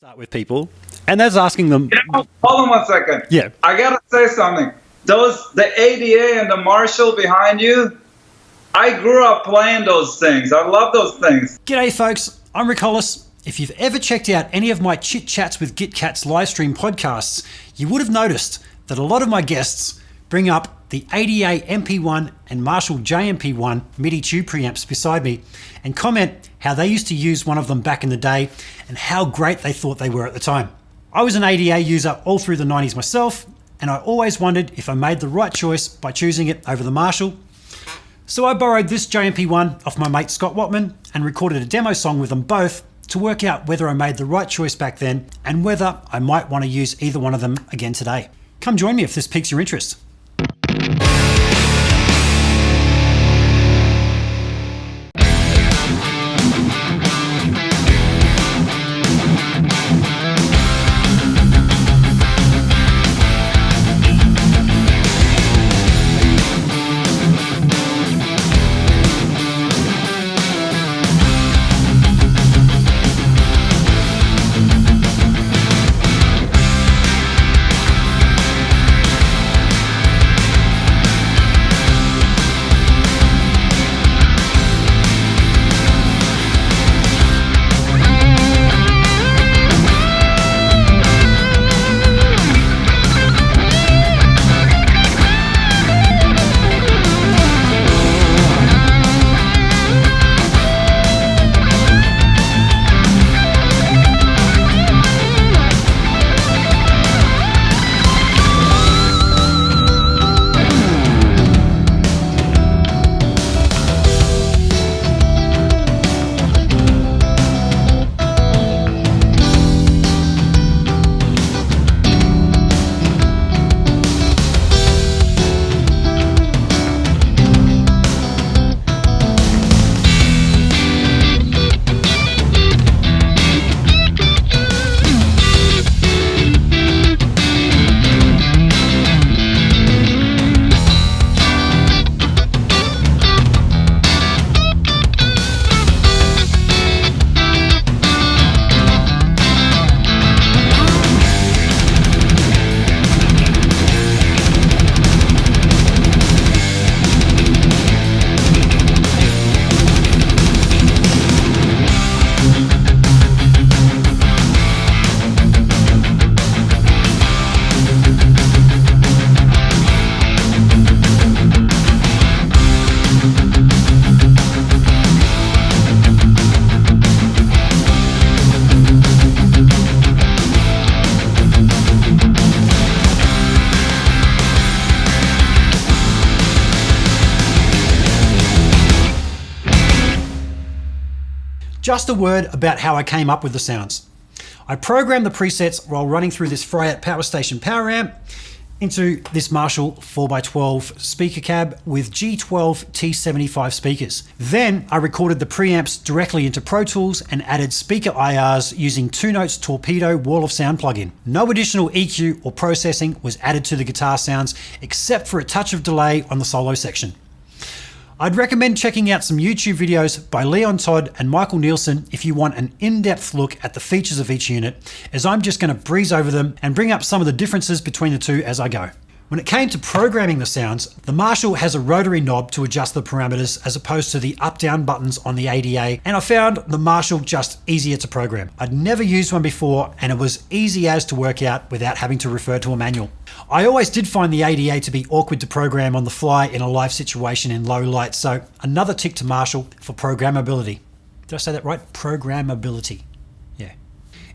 Start with people, and that's asking them. Hold on 1 second. Yeah. I gotta say something. The ADA and the Marshall behind you, I grew up playing those things. I love those things. G'day folks, I'm Rick Hollis. If you've ever checked out any of my Chit Chats with Git Cats live stream podcasts, you would have noticed that a lot of my guests bring up the ADA MP-1 and Marshall JMP-1 MIDI tube preamps beside me and comment how they used to use one of them back in the day and how great they thought they were at the time. I was an ADA user all through the 90s myself, and I always wondered if I made the right choice by choosing it over the Marshall. So I borrowed this JMP-1 off my mate Scott Watman and recorded a demo song with them both to work out whether I made the right choice back then and whether I might want to use either one of them again today. Come join me if this piques your interest. Just a word about how I came up with the sounds. I programmed the presets while running through this Thrash Power Station power amp into this Marshall 4x12 speaker cab with G12 T75 speakers. Then I recorded the preamps directly into Pro Tools and added speaker IRs using 2Note's Torpedo Wall of Sound plugin. No additional EQ or processing was added to the guitar sounds except for a touch of delay on the solo section. I'd recommend checking out some YouTube videos by Leon Todd and Michael Nielsen if you want an in-depth look at the features of each unit, as I'm just going to breeze over them and bring up some of the differences between the two as I go. When it came to programming the sounds, the Marshall has a rotary knob to adjust the parameters as opposed to the up-down buttons on the ADA, and I found the Marshall just easier to program. I'd never used one before, and it was easy as to work out without having to refer to a manual. I always did find the ADA to be awkward to program on the fly in a live situation in low light, so another tick to Marshall for programmability. Did I say that right? Programmability. Yeah.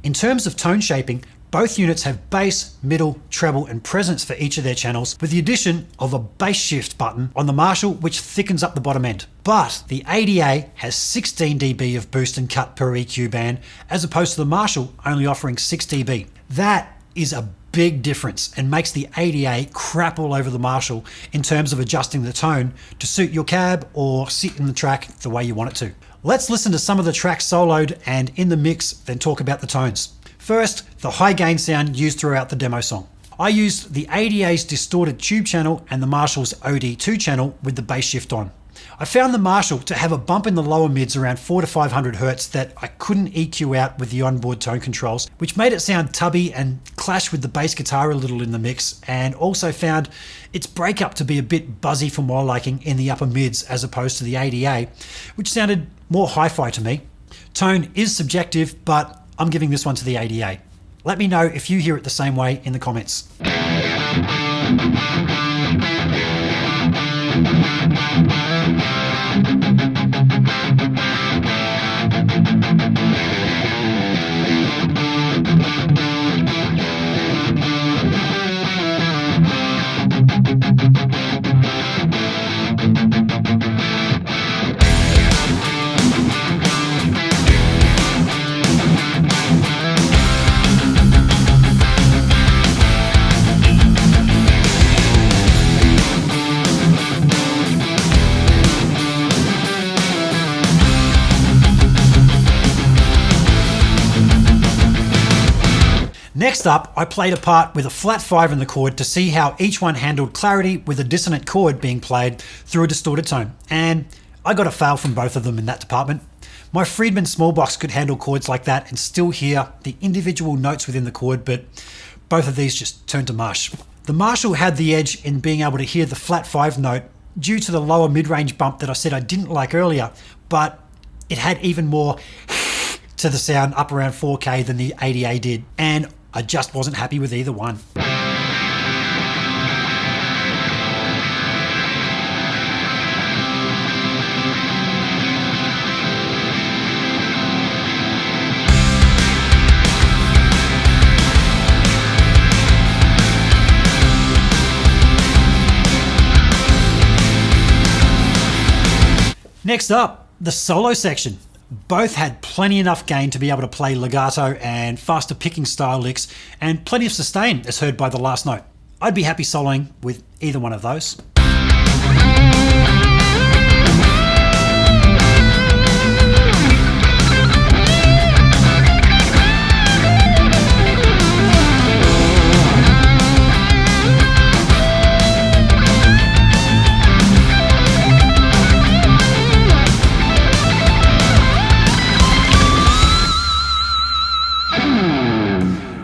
In terms of tone shaping, both units have bass, middle, treble, and presence for each of their channels, with the addition of a bass shift button on the Marshall, which thickens up the bottom end. But the ADA has 16 dB of boost and cut per EQ band, as opposed to the Marshall only offering 6 dB. That is a big difference and makes the ADA crap all over the Marshall in terms of adjusting the tone to suit your cab or sit in the track the way you want it to. Let's listen to some of the tracks soloed and in the mix, then talk about the tones. First, the high gain sound used throughout the demo song. I used the ADA's distorted tube channel and the Marshall's OD2 channel with the bass shift on. I found the Marshall to have a bump in the lower mids around 400 to 500 Hertz that I couldn't EQ out with the onboard tone controls, which made it sound tubby and clash with the bass guitar a little in the mix, and also found its breakup to be a bit buzzy for my liking in the upper mids as opposed to the ADA, which sounded more hi-fi to me. Tone is subjective, but I'm giving this one to the ADA. Let me know if you hear it the same way in the comments. Next up, I played a part with a flat 5 in the chord to see how each one handled clarity with a dissonant chord being played through a distorted tone, and I got a fail from both of them in that department. My Friedman small box could handle chords like that and still hear the individual notes within the chord, but both of these just turned to mush. The Marshall had the edge in being able to hear the flat 5 note due to the lower mid-range bump that I said I didn't like earlier, but it had even more to the sound up around 4K than the ADA did, and I just wasn't happy with either one. Next up, the solo section. Both had plenty enough gain to be able to play legato and faster picking style licks, and plenty of sustain as heard by the last note. I'd be happy soloing with either one of those.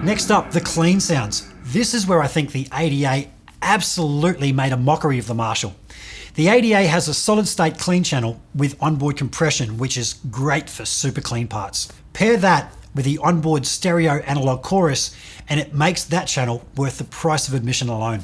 Next up, the clean sounds. This is where I think the ADA absolutely made a mockery of the Marshall. The ADA has a solid state clean channel with onboard compression, which is great for super clean parts. Pair that with the onboard stereo analog chorus, and it makes that channel worth the price of admission alone.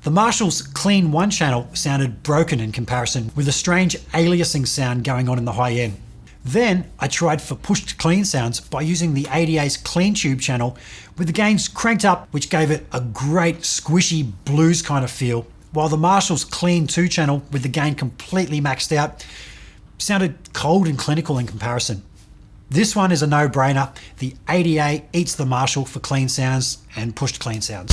The Marshall's clean 1 channel sounded broken in comparison, with a strange aliasing sound going on in the high end. Then I tried for pushed clean sounds by using the ADA's clean tube channel with the gains cranked up, which gave it a great squishy blues kind of feel, while the Marshall's clean 2 channel with the gain completely maxed out sounded cold and clinical in comparison. This one is a no-brainer. The ADA eats the Marshall for clean sounds and pushed clean sounds.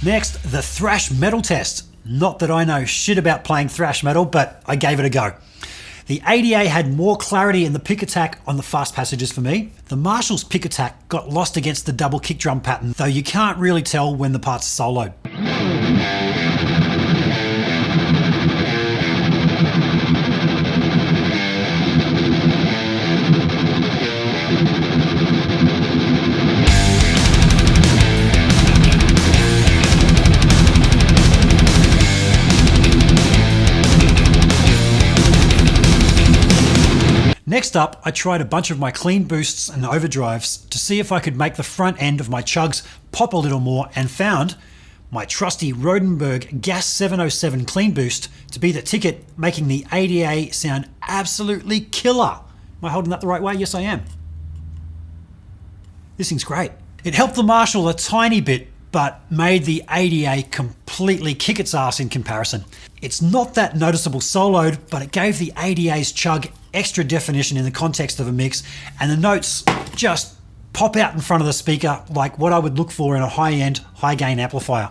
Next, the thrash metal test. Not that I know shit about playing thrash metal, but I gave it a go. The ADA had more clarity in the pick attack on the fast passages for me. The Marshall's pick attack got lost against the double kick drum pattern, though you can't really tell when the part's soloed. Next up, I tried a bunch of my clean boosts and overdrives to see if I could make the front end of my chugs pop a little more, and found my trusty Rodenberg Gas 707 Clean Boost to be the ticket, making the ADA sound absolutely killer. Am I holding that the right way? Yes, I am. This thing's great. It helped the Marshall a tiny bit, but made the ADA completely kick its ass in comparison. It's not that noticeable soloed, but it gave the ADA's chug extra definition in the context of a mix, and the notes just pop out in front of the speaker like what I would look for in a high-end, high-gain amplifier.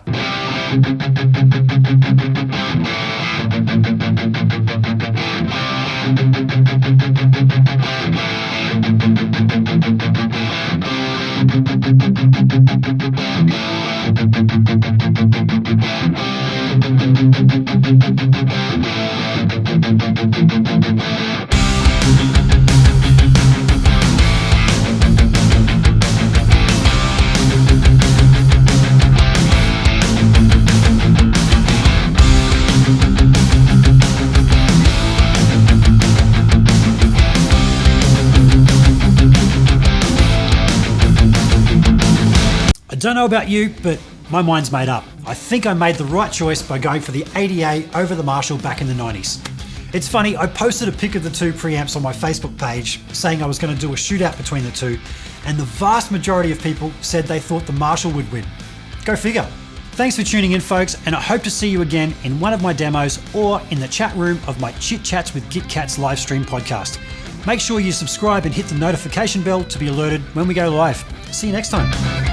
I don't know about you, but my mind's made up. I think I made the right choice by going for the ADA over the Marshall back in the 90s. It's funny, I posted a pic of the two preamps on my Facebook page saying I was going to do a shootout between the two, and the vast majority of people said they thought the Marshall would win. Go figure. Thanks for tuning in, folks, and I hope to see you again in one of my demos or in the chat room of my Chit Chats with Git Cats live stream podcast. Make sure you subscribe and hit the notification bell to be alerted when we go live. See you next time.